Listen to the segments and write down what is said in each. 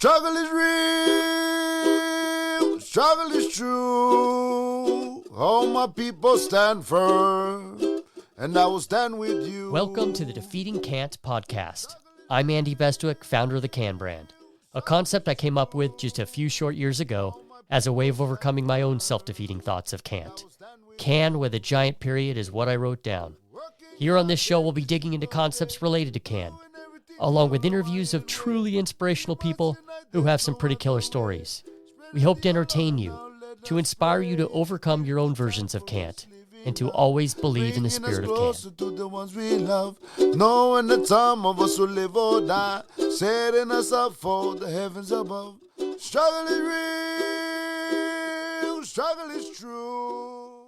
Struggle is real, struggle is true. All my people stand firm, and I will stand with you. Welcome to the Defeating Can't podcast. I'm Andy Bestwick, founder of the Can brand, a concept I came up with just a few short years ago as a way of overcoming my own self-defeating thoughts of can't. Can with a giant period is what I wrote down. Here on this show, we'll be digging into concepts related to can, along with interviews of truly inspirational people who have some pretty killer stories. We hope to entertain you, to inspire you to overcome your own versions of can't, and to always believe in the spirit of can. To the ones we love, knowing the time of us will live or die, setting us up for the heavens above. Struggle is real, struggle is true.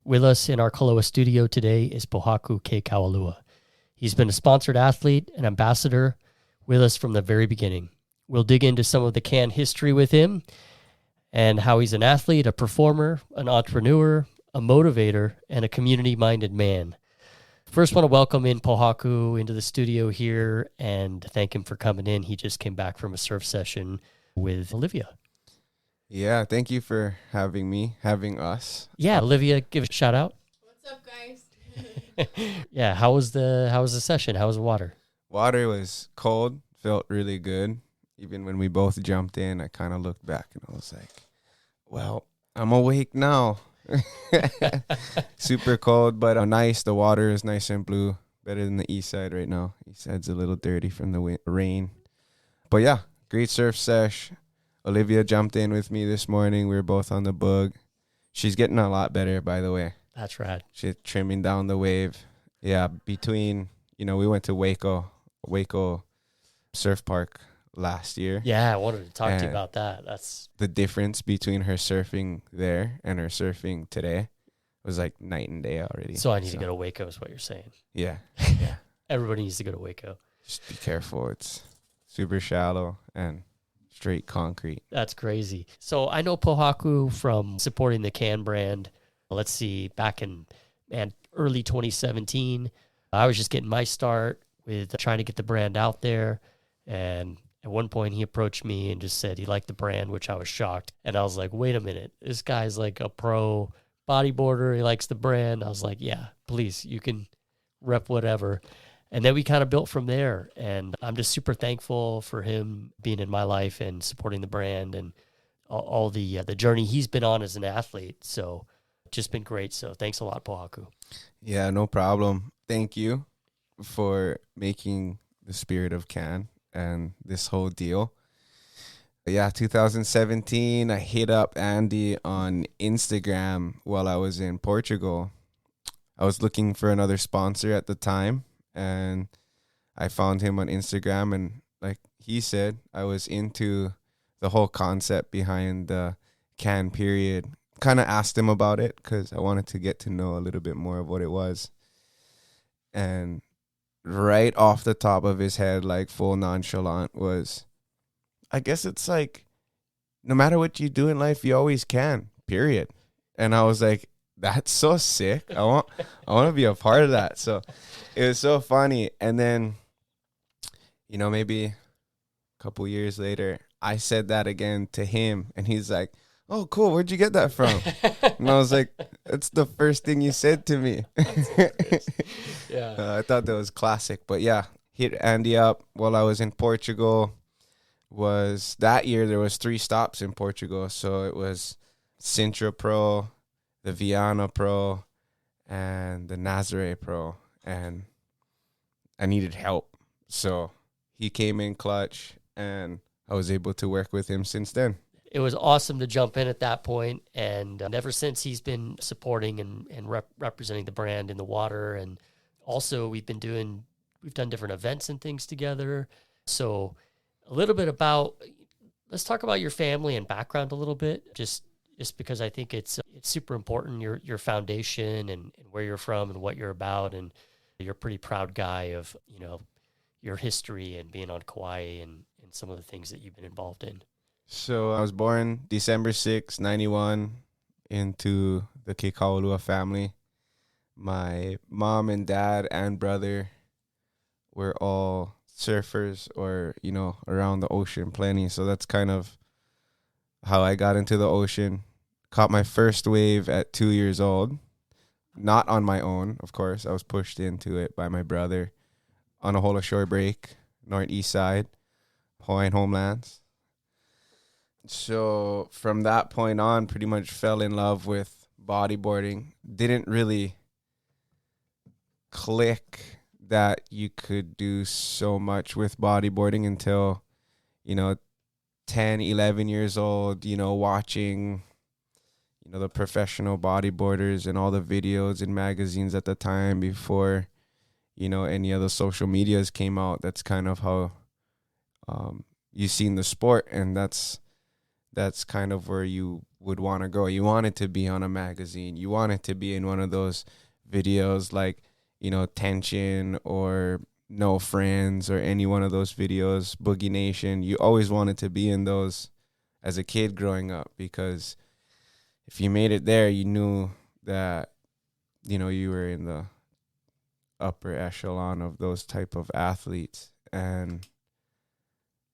With us in our Kaloa studio today is Pohaku Olivia. He's been a sponsored athlete and ambassador with us from the very beginning. We'll dig into some of the can history with him and how he's an athlete, a performer, an entrepreneur, a motivator, and a community-minded man. First, want to welcome in Pohaku into the studio here and thank him for coming in. He just came back from a surf session with Olivia. Yeah, thank you for having us. Yeah, Olivia, give a shout out. What's up, guys? Yeah, how was the session? How was the water? Water was cold, felt really good. Even when we both jumped in, I kind of looked back and I was like, well, I'm awake now. Super cold, but nice. The water is nice and blue. Better than the east side right now. East side's a little dirty from the rain. But yeah, great surf sesh. Olivia jumped in with me this morning. We were both on the bug. She's getting a lot better, by the way. That's right. She's trimming down the wave. Yeah, we went to Waco Surf Park last year. Yeah, I wanted to talk to you about that. That's the difference between her surfing there and her surfing today was like night and day already. So I need to go to Waco is what you're saying. Yeah. Everybody needs to go to Waco. Just be careful. It's super shallow and straight concrete. That's crazy. So I know Pohaku from supporting the Can brand. Let's see, back in early 2017, I was just getting my start with trying to get the brand out there. And at one point, he approached me and just said he liked the brand, which I was shocked. And I was like, wait a minute, this guy's like a pro bodyboarder. He likes the brand. I was like, yeah, please, you can rep whatever. And then we kind of built from there. And I'm just super thankful for him being in my life and supporting the brand and all the journey he's been on as an athlete. So just been great. So thanks a lot, Pohaku. Yeah, no problem. Thank you for making the spirit of can and this whole deal. Yeah, 2017, I hit up Andy on Instagram while I was in Portugal. I was looking for another sponsor at the time, and I found him on Instagram, and like he said, I was into the whole concept behind the can period. Kind of asked him about it because I wanted to get to know a little bit more of what it was. And right off the top of his head, like full nonchalant, was, I guess it's like, no matter what you do in life, you always can, period. And I was like, that's so sick. I want to be a part of that. So it was so funny. And then, maybe a couple years later, I said that again to him, and he's like, oh, cool. Where'd you get that from? And I was like, that's the first thing you said to me. Yeah. I thought that was classic. But yeah, hit Andy up while I was in Portugal. Was that year there was 3 stops in Portugal. So it was Sintra Pro, the Viana Pro, and the Nazare Pro. And I needed help. So he came in clutch, and I was able to work with him since then. It was awesome to jump in at that point, and ever since he's been supporting and representing the brand in the water, and also we've done different events and things together. So a little bit let's talk about your family and background a little bit, just because I think it's super important, your foundation and where you're from and what you're about, and you're a pretty proud guy of your history and being on Kauai and some of the things that you've been involved in. So I was born December 6, 91, into the Olivia family. My mom and dad and brother were all surfers or, around the ocean plenty. So that's kind of how I got into the ocean. Caught my first wave at 2 years old. Not on my own, of course. I was pushed into it by my brother on a whole shore break, northeast side, Hawaiian homelands. So from that point on, pretty much fell in love with bodyboarding. Didn't really click that you could do so much with bodyboarding until, 10, 11 years old, watching, the professional bodyboarders and all the videos in magazines at the time before, any of the social medias came out. That's kind of how you seen the sport, and that's kind of where you would want to go. You wanted to be on a magazine. You wanted to be in one of those videos like, Tension or No Friends or any one of those videos, Boogie Nation. You always wanted to be in those as a kid growing up, because if you made it there, you knew that, you were in the upper echelon of those type of athletes. And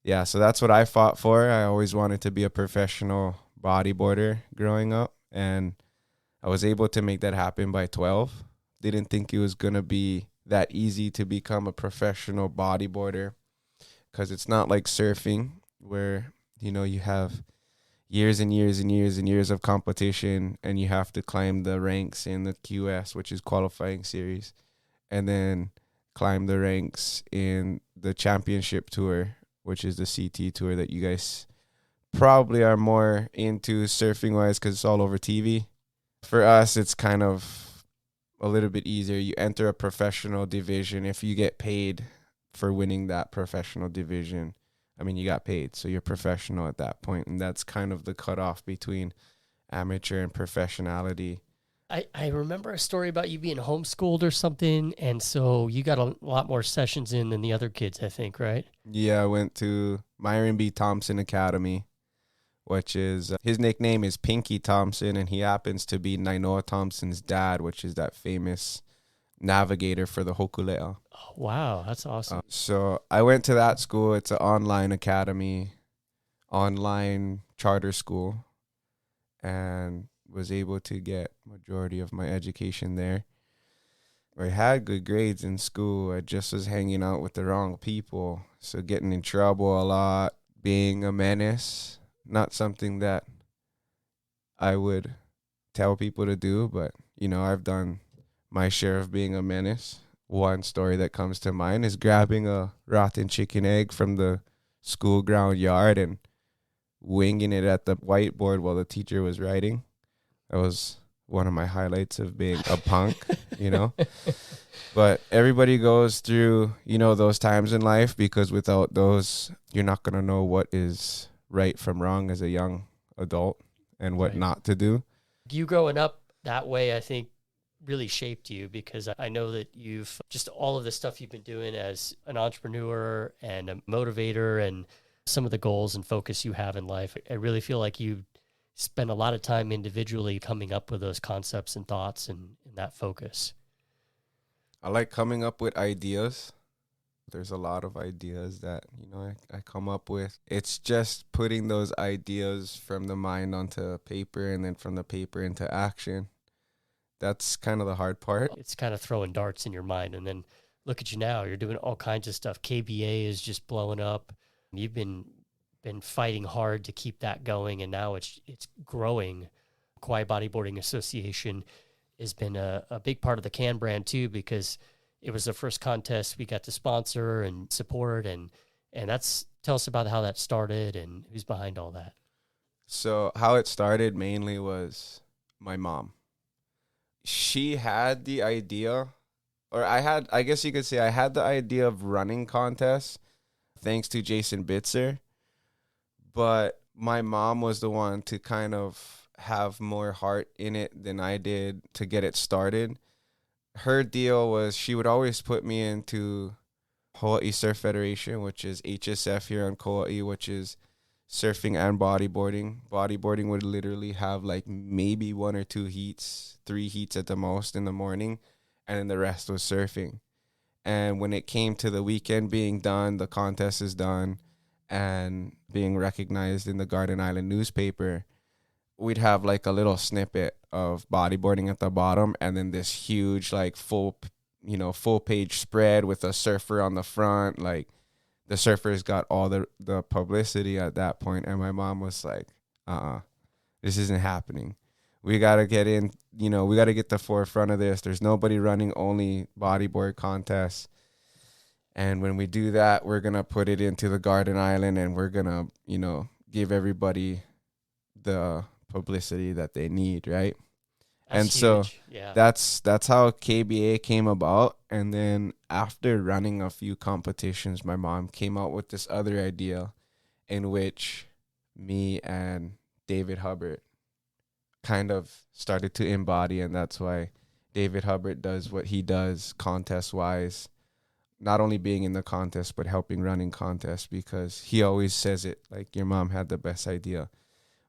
yeah, so that's what I fought for. I always wanted to be a professional bodyboarder growing up, and I was able to make that happen by 12. Didn't think it was going to be that easy to become a professional bodyboarder, because it's not like surfing where, you have years and years and years and years of competition, and you have to climb the ranks in the QS, which is qualifying series, and then climb the ranks in the championship tour, which is the CT tour that you guys probably are more into surfing wise because it's all over TV. For us, it's kind of a little bit easier. You enter a professional division. If you get paid for winning that professional division, you got paid, so you're professional at that point, and that's kind of the cutoff between amateur and professionality. I remember a story about you being homeschooled or something, and so you got a lot more sessions in than the other kids, I think, right? Yeah, I went to Myron B. Thompson Academy, which is, his nickname is Pinky Thompson, and he happens to be Nainoa Thompson's dad, which is that famous navigator for the Hokulea. Oh, wow, that's awesome. So I went to that school. It's an online academy, online charter school, and was able to get majority of my education there. I had good grades in school. I just was hanging out with the wrong people, so getting in trouble a lot, being a menace. Not something that I would tell people to do, but, I've done my share of being a menace. One story that comes to mind is grabbing a rotten chicken egg from the school ground yard and winging it at the whiteboard while the teacher was writing. That was one of my highlights of being a punk, But everybody goes through, those times in life, because without those, you're not going to know what is right from wrong as a young adult and what not to do. You growing up that way, I think, really shaped you, because I know that you've just all of the stuff you've been doing as an entrepreneur and a motivator, and some of the goals and focus you have in life. I really feel like you spend a lot of time individually coming up with those concepts and thoughts and that focus. I like coming up with ideas. There's a lot of ideas that, I come up with. It's just putting those ideas from the mind onto paper, and then from the paper into action. That's kind of the hard part. It's kind of throwing darts in your mind, and then look at you now. You're doing all kinds of stuff. KBA is just blowing up. You've been fighting hard to keep that going, and now it's growing. Kauai Bodyboarding Association has been a big part of the Can brand too, because it was the first contest we got to sponsor and support, and tell us about how that started and who's behind all that. So how it started mainly was my mom. She had the idea, or I guess you could say I had the idea of running contests thanks to Jason Bitzer, but my mom was the one to kind of have more heart in it than I did to get it started. Her deal was she would always put me into Hawaii Surf Federation, which is HSF here on Kauai, which is surfing and bodyboarding. Bodyboarding would literally have like maybe 1 or 2 heats, 3 heats at the most in the morning, and then the rest was surfing. And when it came to the weekend being done, the contest is done, and being recognized in the Garden Island newspaper, we'd have like a little snippet of bodyboarding at the bottom, and then this huge like full page spread with a surfer on the front. Like, the surfers got all the publicity at that point, and my mom was like, this isn't happening. We got to get in, we got to get the forefront of this. There's nobody running only bodyboard contests. And when we do that, we're going to put it into the Garden Island, and we're going to, give everybody the publicity that they need, right? That's and so huge. Yeah. that's how KBA came about. And then after running a few competitions, my mom came out with this other idea in which me and David Hubbard kind of started to embody, and that's why David Hubbard does what he does contest-wise, not only being in the contest, but helping running contests, because he always says it like, your mom had the best idea.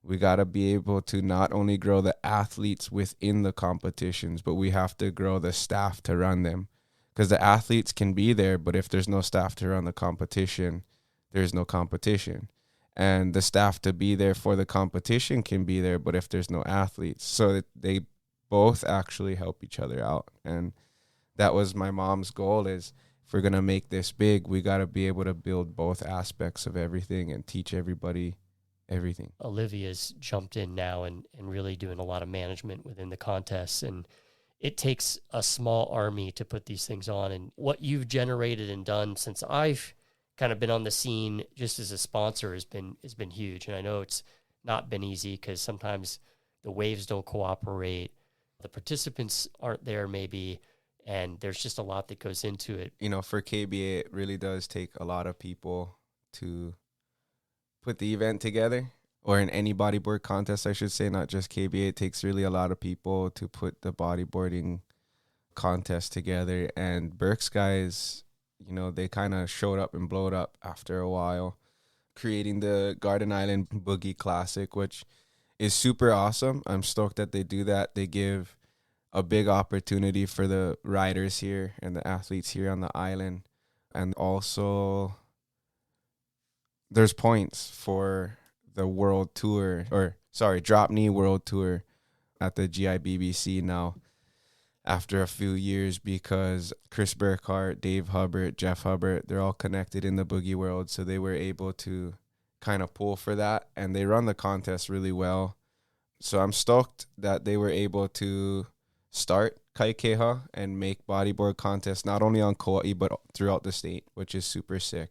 We got to be able to not only grow the athletes within the competitions, but we have to grow the staff to run them, because the athletes can be there, but if there's no staff to run the competition, there's no competition. And the staff to be there for the competition can be there, but if there's no athletes, so they both actually help each other out. And that was my mom's goal, is if we're going to make this big, we got to be able to build both aspects of everything and teach everybody everything. Olivia's jumped in now and really doing a lot of management within the contests, and it takes a small army to put these things on. And what you've generated and done since I've kind of been on the scene just as a sponsor has been huge. And I know it's not been easy, because sometimes the waves don't cooperate, the participants aren't there maybe, and there's just a lot that goes into it. For KBA, it really does take a lot of people to put the event together, or in any bodyboard contest, I should say, not just KBA. It takes really a lot of people to put the bodyboarding contest together. And Burke's guys, they kind of showed up and blowed up after a while, creating the Garden Island Boogie Classic, which is super awesome. I'm stoked that they do that. They give a big opportunity for the riders here and the athletes here on the island. And also, there's points for the world tour, Drop Knee World Tour at the GIBBC now after a few years, because Chris Burkhart, Dave Hubbard, Jeff Hubbard, they're all connected in the boogie world. So they were able to kind of pull for that, and they run the contest really well. So I'm stoked that they were able to start Kaikeha and make bodyboard contests not only on Kauai, but throughout the state, which is super sick.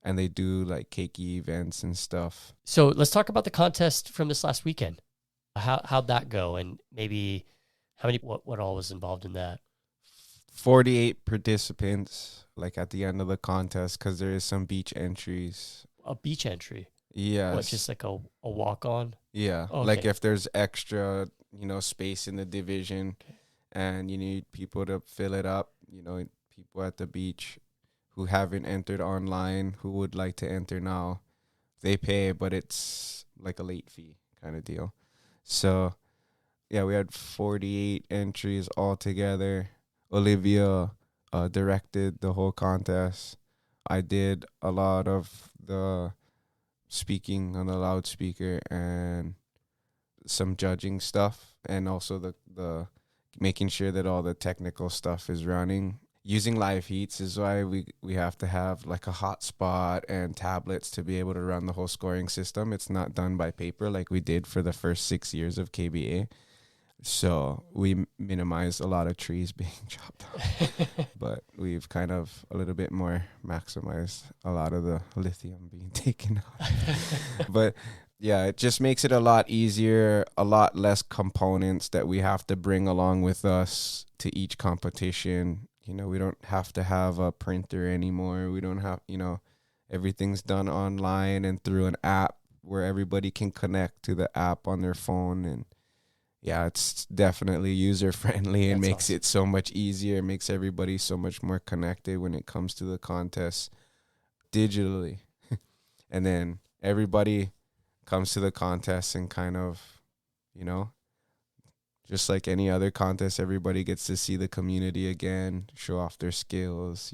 And they do like keiki events and stuff. So let's talk about the contest from this last weekend. How'd that go? And maybe what all was involved in that? 48 participants, like at the end of the contest, because there is some beach entries. A beach entry? Yes. What, just like a walk-on? Yeah. Okay. Like if there's extra, space in the division, okay, and you need people to fill it up, people at the beach who haven't entered online, who would like to enter now, they pay, but it's like a late fee kind of deal. So, yeah, we had 48 entries altogether. Olivia directed the whole contest. I did a lot of the speaking on the loudspeaker and some judging stuff, and also the making sure that all the technical stuff is running. Using live heats is why we have to have like a hotspot and tablets to be able to run the whole scoring system. It's not done by paper like we did for the first 6 years of KBA. So we minimized a lot of trees being chopped down. But we've kind of a little bit more maximized a lot of the lithium being taken out. But yeah, it just makes it a lot easier, a lot less components that we have to bring along with us to each competition. We don't have to have a printer anymore. We don't have, everything's done online and through an app where everybody can connect to the app on their phone. And yeah, it's definitely user friendly and makes awesome. It so much easier. It makes everybody so much more connected when it comes to the contest digitally. And then everybody comes to the contest and kind of, just like any other contest, everybody gets to see the community again, show off their skills,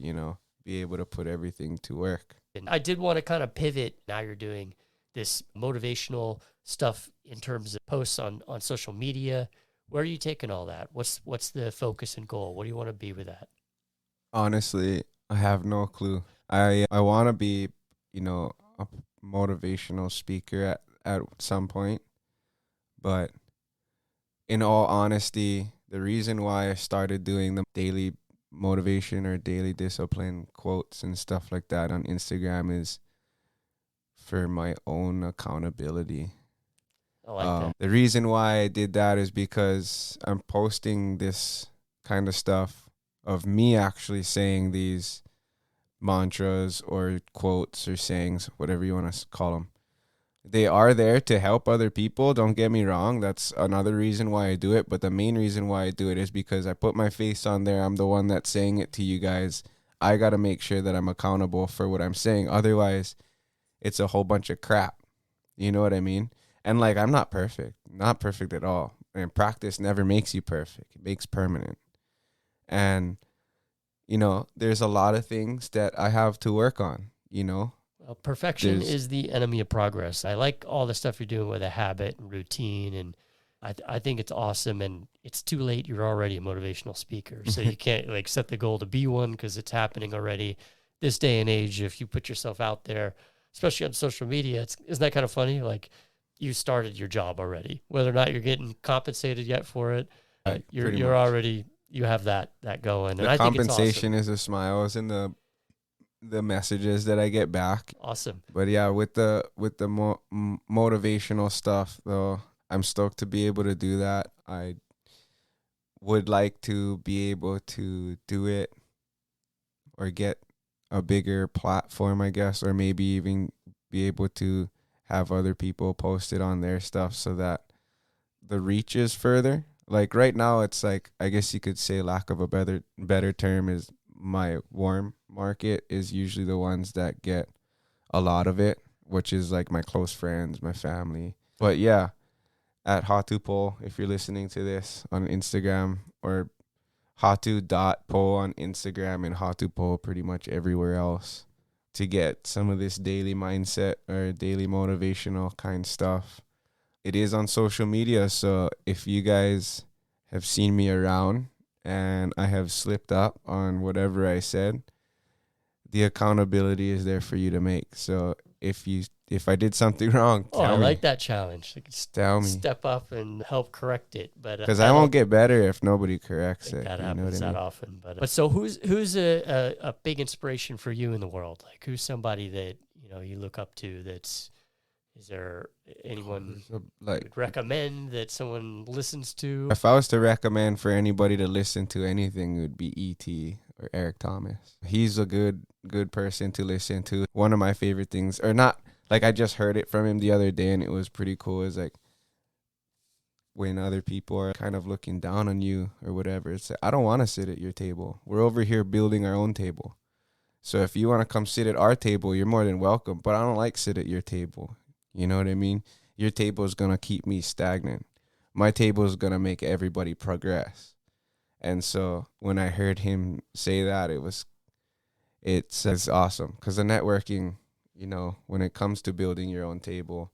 be able to put everything to work. And I did want to kind of pivot. Now you're doing this motivational stuff in terms of posts on social media. Where are you taking all that? What's the focus and goal? What do you want to be with that? Honestly, I have no clue. I want to be, a motivational speaker at some point. But in all honesty, the reason why I started doing the daily motivation or daily discipline quotes and stuff like that on Instagram is for my own accountability. I like that. The reason why I did that is because I'm posting this kind of stuff of me actually saying these mantras or quotes or sayings, whatever you want to call them. They are there to help other people. Don't get me wrong. That's another reason why I do it. But the main reason why I do it is because I put my face on there. I'm the one that's saying it to you guys. I got to make sure that I'm accountable for what I'm saying. Otherwise, it's a whole bunch of crap. You know what I mean? And like, I'm not perfect at all. And practice never makes you perfect. It makes permanent. And, there's a lot of things that I have to work on, Well, perfection is the enemy of progress. I like all the stuff you're doing with a habit and routine, and I think it's awesome. And it's too late. You're already a motivational speaker, so you can't like set the goal to be one because it's happening already. This day and age, if you put yourself out there, especially on social media, isn't that kind of funny? Like you started your job already, whether or not you're getting compensated yet for it. You're already, you have that going. And the I think compensation it's awesome. is a smile. It's in the messages that I get back. Awesome. But yeah, with the motivational stuff though, I'm stoked to be able to do that. I would like to be able to do it or get a bigger platform, I guess, or maybe even be able to have other people post it on their stuff so that the reach is further. Like right now, it's like, I guess you could say, lack of a better term, is my warm market is usually the ones that get a lot of it, which is like my close friends, my family. But yeah, at Hatu.po, if you're listening to this on Instagram, or Hatu.po on Instagram and Hatu.po pretty much everywhere else, to get some of this daily mindset or daily motivational kind stuff. It is on social media, so if you guys have seen me around and I have slipped up on whatever I said, the accountability is there for you to make. So if I did something wrong, tell me. I like that challenge. Like, tell me. Step up and help correct it. But because I won't get better if nobody corrects it. That happens that often. But so who's a big inspiration for you in the world? Like who's somebody that you look up to? Is there anyone like you would recommend that someone listens to? If I was to recommend for anybody to listen to anything, it would be E.T. or Eric Thomas. He's a good person to listen to. One of my favorite things, or not, like I just heard it from him the other day and it was pretty cool, is like when other people are kind of looking down on you or whatever, it's like, I don't want to sit at your table. We're over here building our own table. So if you want to come sit at our table, you're more than welcome, but I don't like sit at your table. You know what I mean? Your table is going to keep me stagnant. My table is going to make everybody progress. And so when I heard him say that, it's awesome. Because the networking, when it comes to building your own table,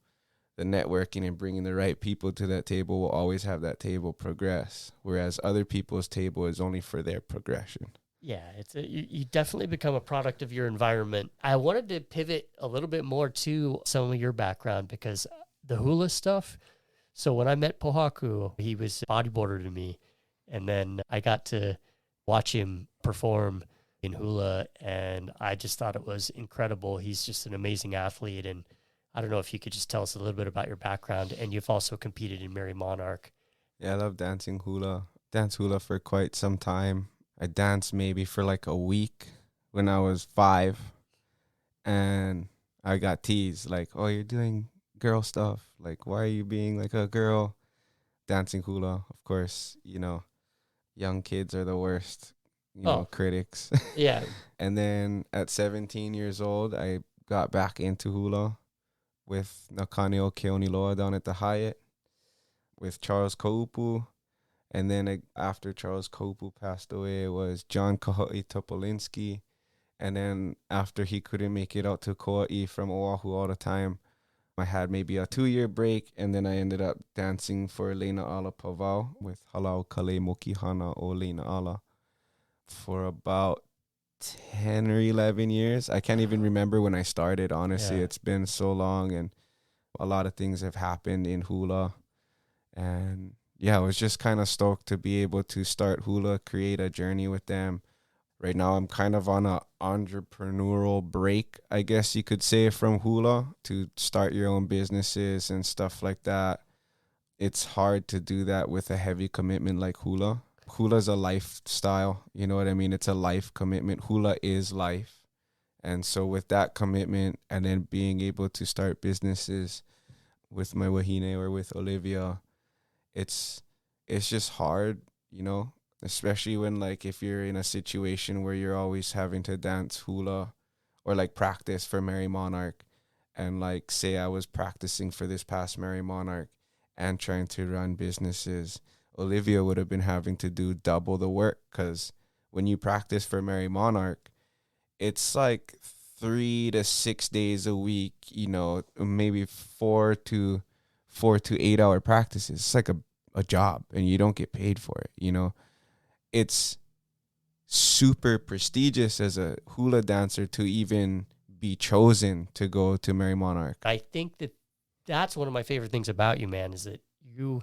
the networking and bringing the right people to that table will always have that table progress. Whereas other people's table is only for their progression. Yeah, you definitely become a product of your environment. I wanted to pivot a little bit more to some of your background because the hula stuff. So when I met Pohaku, he was a bodyboarder to me. And then I got to watch him perform in hula, and I just thought it was incredible. He's just an amazing athlete. And I don't know if you could just tell us a little bit about your background. And you've also competed in Mary Monarch. Yeah, I love dancing hula. Danced hula for quite some time. I danced maybe for like a week when I was 5, and I got teased like, oh, you're doing girl stuff. Like, why are you being like a girl dancing hula? Of course, young kids are the worst, critics. Yeah. And then at 17 years old, I got back into hula with Nakaneo Keoniloa down at the Hyatt with Charles Kaupu. And then after Charles Kopu passed away, it was John Kaho'i Topolinski. And then after he couldn't make it out to Kauai from Oahu all the time, I had maybe a 2-year break, and then I ended up dancing for Leina Ala Pavao with Halau Kale Mokihana o Leina Ala for about 10 or 11 years. I can't even remember when I started, honestly. Yeah. It's been so long, and a lot of things have happened in hula. And yeah, I was just kind of stoked to be able to start hula, create a journey with them. Right now, I'm kind of on a entrepreneurial break, I guess you could say, from hula to start your own businesses and stuff like that. It's hard to do that with a heavy commitment like hula. Hula's a lifestyle, you know what I mean? It's a life commitment. Hula is life. And so with that commitment and then being able to start businesses with my wahine or with Olivia, it's just hard, you know? Especially when, like, if you're in a situation where you're always having to dance hula or, like, practice for Mary Monarch. And, like, say I was practicing for this past Mary Monarch and trying to run businesses, Olivia would have been having to do double the work, because when you practice for Mary Monarch, it's like 3 to 6 days a week, you know, maybe 4 to 8 hour practices. It's like a job, and you don't get paid for it, you know. It's super prestigious as a hula dancer to even be chosen to go to Mary Monarch. I think that's one of my favorite things about you, man, is that you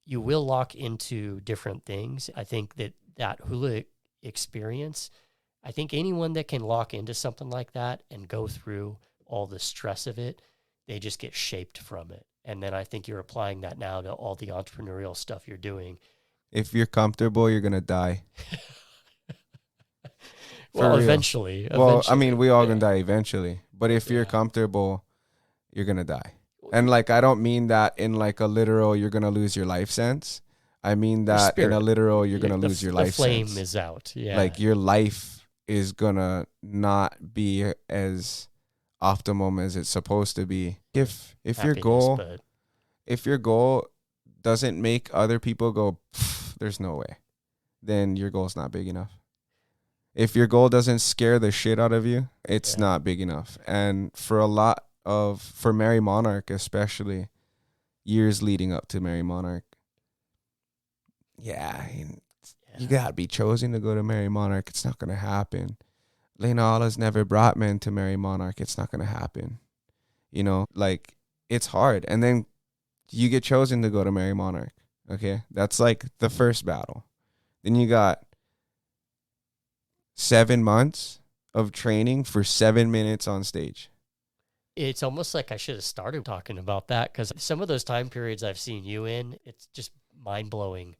will lock into different things. I think that hula experience, I think anyone that can lock into something like that and go through all the stress of it, they just get shaped from it. And then I think you're applying that now to all the entrepreneurial stuff you're doing. If you're comfortable, you're going to die. Well, eventually. Well, I mean, we all going to die eventually. But if you're comfortable, you're going to die. And, like, I don't mean that in, like, a literal you're going to lose your life sense. I mean that in a literal you're going to lose your life sense. The flame is out. Yeah. Like, your life is going to not be as optimum as it's supposed to be. If your goal doesn't make other people go, there's no way, then your goal's not big enough. If your goal doesn't scare the shit out of you, it's not big enough. And for Mary Monarch especially, years leading up to Mary Monarch, you gotta be chosen to go to Mary Monarch. It's not gonna happen. Leina Ala's never brought men to Mary Monarch. It's not gonna happen. You know, like, it's hard. And then you get chosen to go to Mary Monarch. Okay, that's like the first battle. Then you got 7 months of training for 7 minutes on stage. It's almost like I should have started talking about that, because some of those time periods I've seen you in, it's just mind-blowing,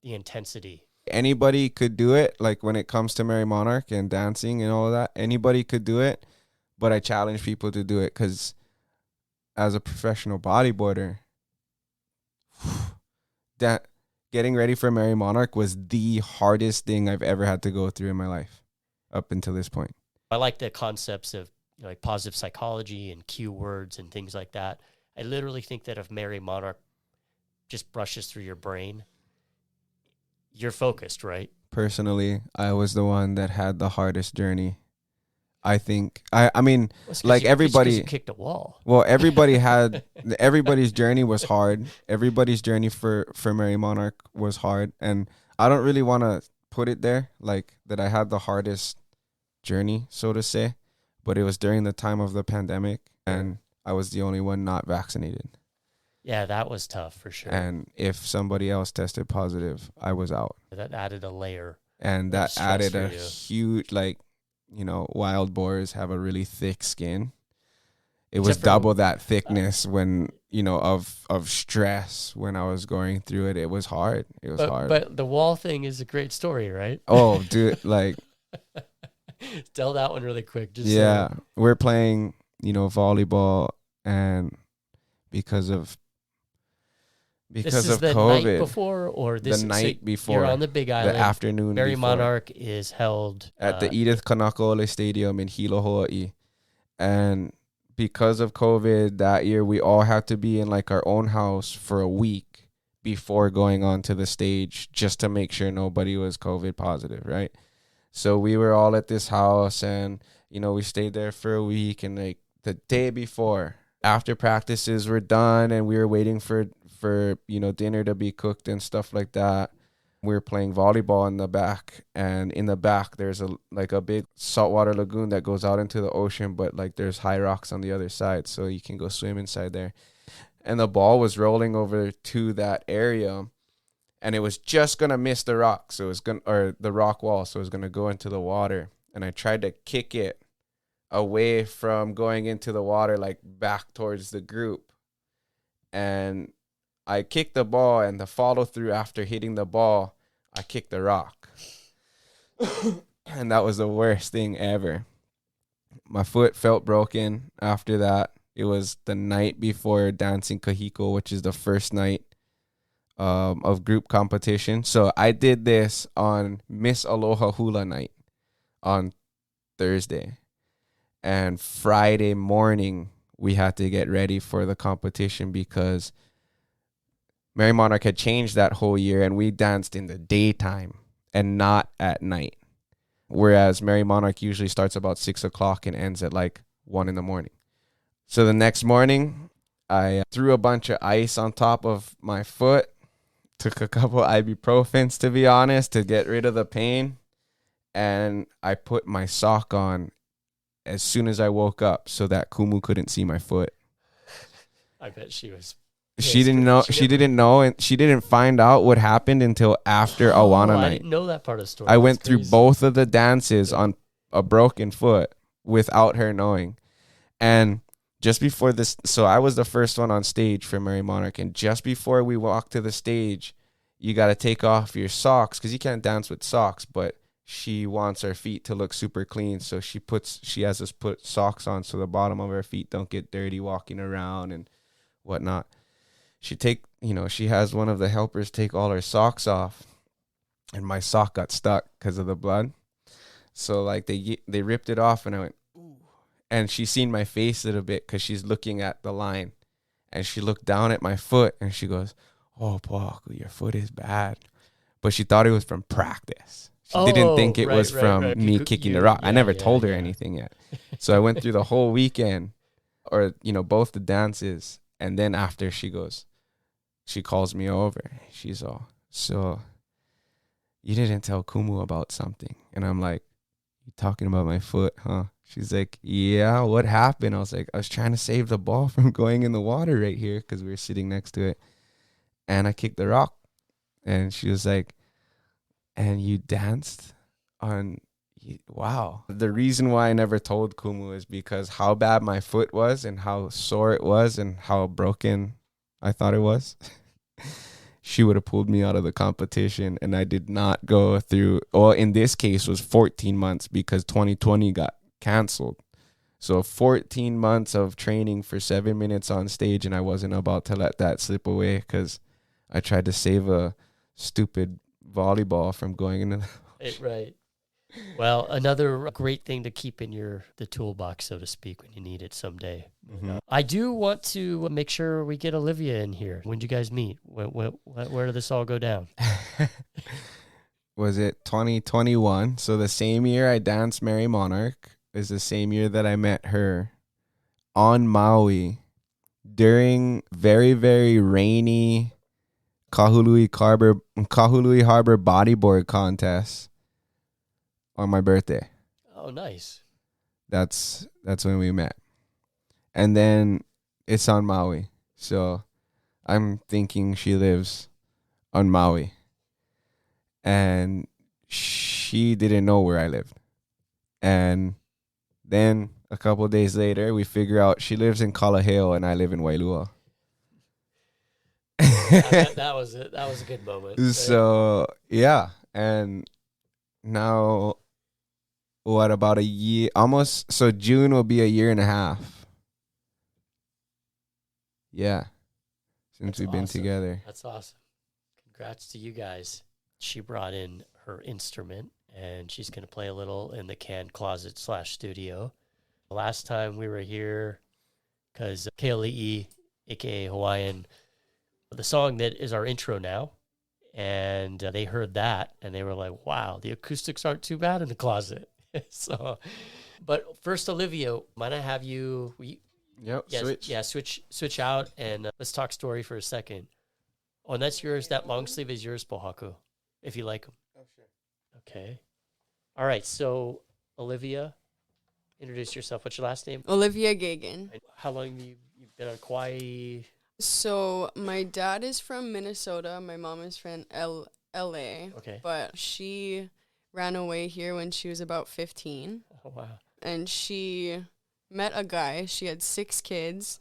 the intensity. Anybody could do it, like when it comes to Mary Monarch and dancing and all of that. Anybody could do it, but I challenge people to do it, because as a professional bodyboarder, that getting ready for Mary Monarch was the hardest thing I've ever had to go through in my life up until this point. I like the concepts of, you know, like positive psychology and cue words and things like that. I literally think that if Mary Monarch just brushes through your brain, you're focused, right? Personally, I was the one that had the hardest journey. I think, I mean, like, everybody, you kicked a wall. Well, everybody's journey was hard. Everybody's journey for Mary Monarch was hard. And I don't really want to put it there, like, that I had the hardest journey, so to say. But it was during the time of the pandemic, and I was the only one not vaccinated. Yeah, that was tough for sure. And if somebody else tested positive, I was out. That added a layer. And that added a huge, like, you know, wild boars have a really thick skin. It was double that thickness when, you know, of stress when I was going through it. It was hard. It was hard. But the wall thing is a great story, right? Oh, dude, like. Tell that one really quick. We're playing, you know, volleyball, and because of the COVID, night before, or the night before, you're on the Big Island. The afternoon Mary before. Monarch is held at the Edith Kanakaole Stadium in Hilo, Hawaii. And because of COVID that year, we all had to be in, like, our own house for a week before going on to the stage just to make sure nobody was COVID positive, right? So we were all at this house, and, you know, we stayed there for a week. And like the day before, after practices were done and we were waiting for, you know, dinner to be cooked and stuff like that, we were playing volleyball in the back. And in the back, there's a big saltwater lagoon that goes out into the ocean, but like there's high rocks on the other side, so you can go swim inside there. And the ball was rolling over to that area, and it was just gonna miss the rock, or the rock wall, so it was gonna go into the water. And I tried to kick it away from going into the water, like back towards the group. And I kicked the ball, and the follow through after hitting the ball, I kicked the rock. And that was the worst thing ever. My foot felt broken after that. It was the night before dancing Kahiko, which is the first night of group competition. So I did this on Miss Aloha Hula night on Thursday. And Friday morning, we had to get ready for the competition because Mary Monarch had changed that whole year, and we danced in the daytime and not at night. Whereas Mary Monarch usually starts about 6 o'clock and ends at like 1 a.m. So the next morning, I threw a bunch of ice on top of my foot, took a couple ibuprofens, to be honest, to get rid of the pain. And I put my sock on as soon as I woke up so that Kumu couldn't see my foot. I bet she was. She didn't know. She didn't know, and she didn't find out what happened until after Awana night. I didn't know that part of the story. I went through both of the dances on a broken foot without her knowing. And just before this, so I was the first one on stage for Mary Monarch, and just before we walked to the stage, you got to take off your socks because you can't dance with socks, but she wants our feet to look super clean, so she has us put socks on so the bottom of our feet don't get dirty walking around and whatnot. She has one of the helpers take all her socks off, and my sock got stuck because of the blood. So like they ripped it off, and I went, ooh. And she seen my face a little bit because she's looking at the line, and she looked down at my foot, and she goes, "Oh, Pohaku, your foot is bad." But she thought it was from practice. She didn't think it was from me kicking the rock. I never told her anything yet. So I went through the whole weekend, or both the dances, and then after she calls me over. She's all, "So you didn't tell Kumu about something?" And I'm like, "You talking about my foot, huh?" She's like, "Yeah, what happened?" I was like, "I was trying to save the ball from going in the water right here," because we were sitting next to it. And I kicked the rock. And she was like, "And you danced on..." Wow. The reason why I never told Kumu is because how bad my foot was and how sore it was and how broken I thought it was. She would have pulled me out of the competition, and I did not go through, well, in this case was 14 months because 2020 got canceled. So 14 months of training for 7 minutes on stage, and I wasn't about to let that slip away because I tried to save a stupid volleyball from going into the Right. Well, another great thing to keep in the toolbox, so to speak, when you need it someday. Mm-hmm. I do want to make sure we get Olivia in here. When did you guys meet? Where did this all go down? Was it 2021? So the same year I danced Mary Monarch is the same year that I met her on Maui during very, very rainy Kahului Harbor bodyboard contest on my birthday. Oh, nice. That's when we met. And then it's on Maui. So I'm thinking she lives on Maui. And she didn't know where I lived. And then a couple of days later, we figure out she lives in Kalaheo and I live in Wailua. That was it. That was a good moment. So, yeah. And now, about a year, almost, so June will be a year and a half. Yeah. Since we've been together. That's awesome. Congrats to you guys. She brought in her instrument, and she's going to play a little in the can closet / studio. The last time we were here, because Keali'i, a.k.a. Hawaiian, the song that is our intro now. And they heard that and they were like, wow, the acoustics aren't too bad in the closet. So, but first, Olivia, might I have you? Yep. Yes, Switch. yeah, switch out and let's talk story for a second. Oh, and that's yours. That long sleeve is yours, Pohaku, if you like them. Oh, sure. Okay. All right. So, Olivia, introduce yourself. What's your last name? Olivia Gagan. How long you've been on Kauai? So my dad is from Minnesota. My mom is from LA. Okay. But she ran away here when she was about 15. Oh, wow. And she met a guy. She had 6 kids.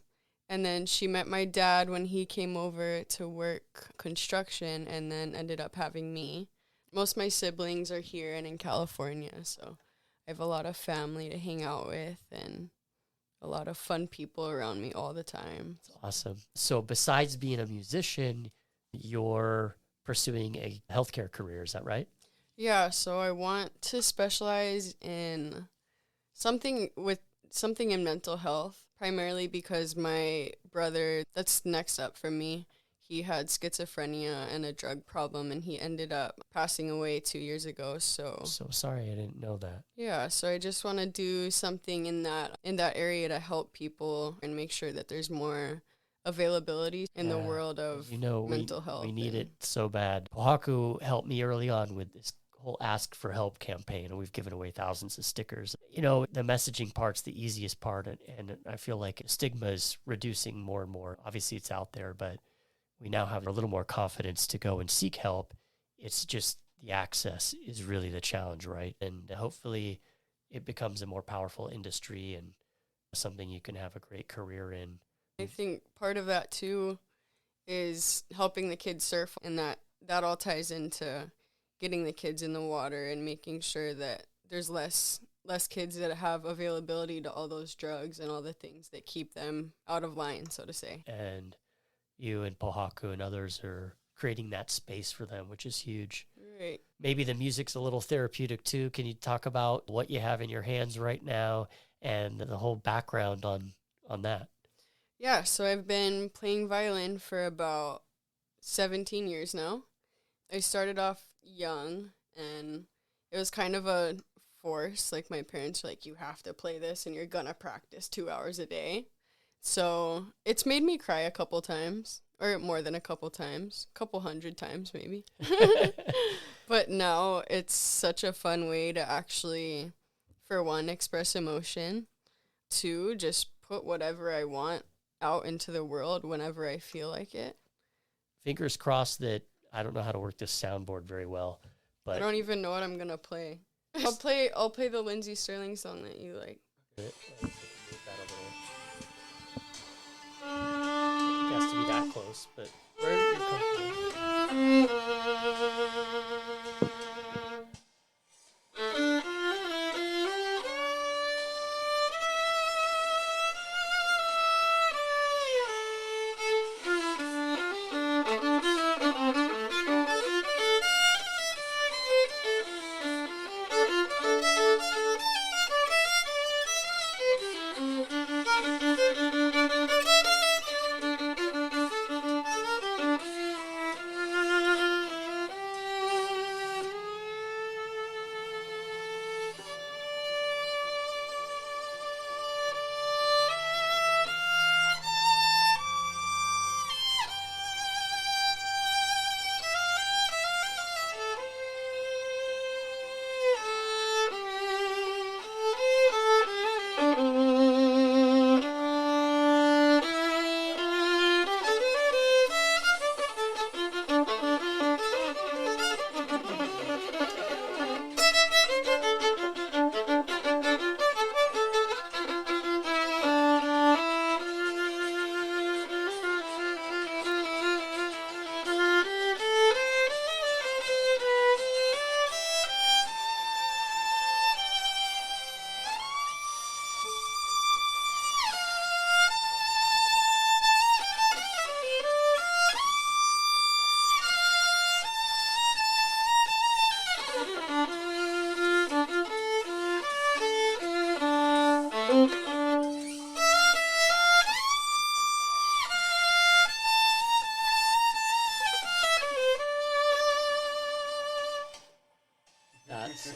And then she met my dad when he came over to work construction and then ended up having me. Most of my siblings are here and in California, so I have a lot of family to hang out with and a lot of fun people around me all the time. That's awesome. So besides being a musician, you're pursuing a healthcare career, is that right? Yeah, so I want to specialize in something in mental health, primarily because my brother, that's next up for me, he had schizophrenia and a drug problem, and he ended up passing away 2 years ago. So sorry, I didn't know that. yeah, so I just want to do something in that area to help people and make sure that there's more availability in the world of mental health. We need it so bad. Pohaku helped me early on with this whole Ask for Help campaign, and we've given away thousands of stickers. The messaging part's the easiest part, and I feel like stigma is reducing more and more. Obviously, it's out there, but we now have a little more confidence to go and seek help. It's just the access is really the challenge, right? And hopefully it becomes a more powerful industry and something you can have a great career in. I think part of that too is helping the kids surf, and that all ties into getting the kids in the water and making sure that there's less kids that have availability to all those drugs and all the things that keep them out of line, so to say. And you and Pohaku and others are creating that space for them, which is huge. Right. Maybe the music's a little therapeutic too. Can you talk about what you have in your hands right now and the whole background on that? Yeah, so I've been playing violin for about 17 years now. I started off young, and it was kind of a force. Like, my parents were like, you have to play this, and you're gonna practice 2 hours a day. So it's made me cry a couple times, or more than a couple times, couple hundred times maybe. But now it's such a fun way to actually, for one, express emotion, two, just put whatever I want out into the world whenever I feel like it. Fingers crossed that I don't know how to work this soundboard very well, but I don't even know what I'm gonna play. I'll play the Lindsey Sterling song that you like. It has to be that close, but where you're comfortable.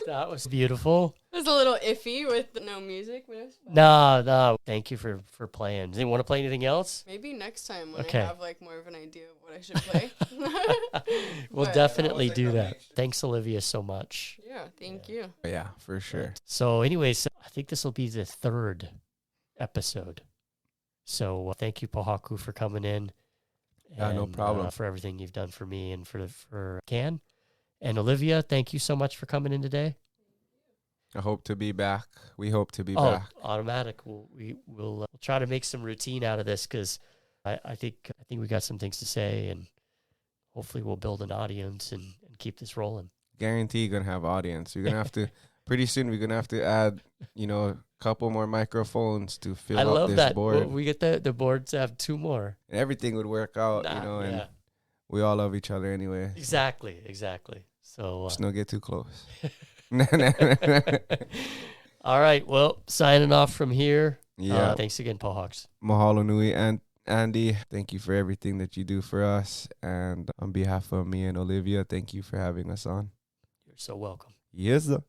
That was beautiful. It was a little iffy with no music, but it was fun. No. Thank you for playing. Do you want to play anything else? Maybe next time when Okay. I have like more of an idea of what I should play. We'll But- definitely do that. Thanks, Olivia, so much. Yeah, thank you. Yeah, for sure. So, anyways, I think this will be the 3rd episode. So, thank you, Pohaku, for coming in. Yeah, no problem. For everything you've done for me and for Can. And Olivia, thank you so much for coming in today. I hope to be back. We hope to be Oh, back. automatic. We'll try to make some routine out of this because I think we got some things to say, and hopefully we'll build an audience and keep this rolling. Guarantee you're gonna have audience. You're gonna have to pretty soon. We're gonna have to add, a couple more microphones to fill I up love this that. board. We get the board to have 2 more. And everything would work out, Nah, and yeah. we all love each other anyway. Exactly. So, Just don't get too close. all right. Well, signing off from here. Yeah. Thanks again, Pohawks. Mahalo nui, and Andy, thank you for everything that you do for us. And on behalf of me and Olivia, thank you for having us on. You're so welcome. Yes, sir.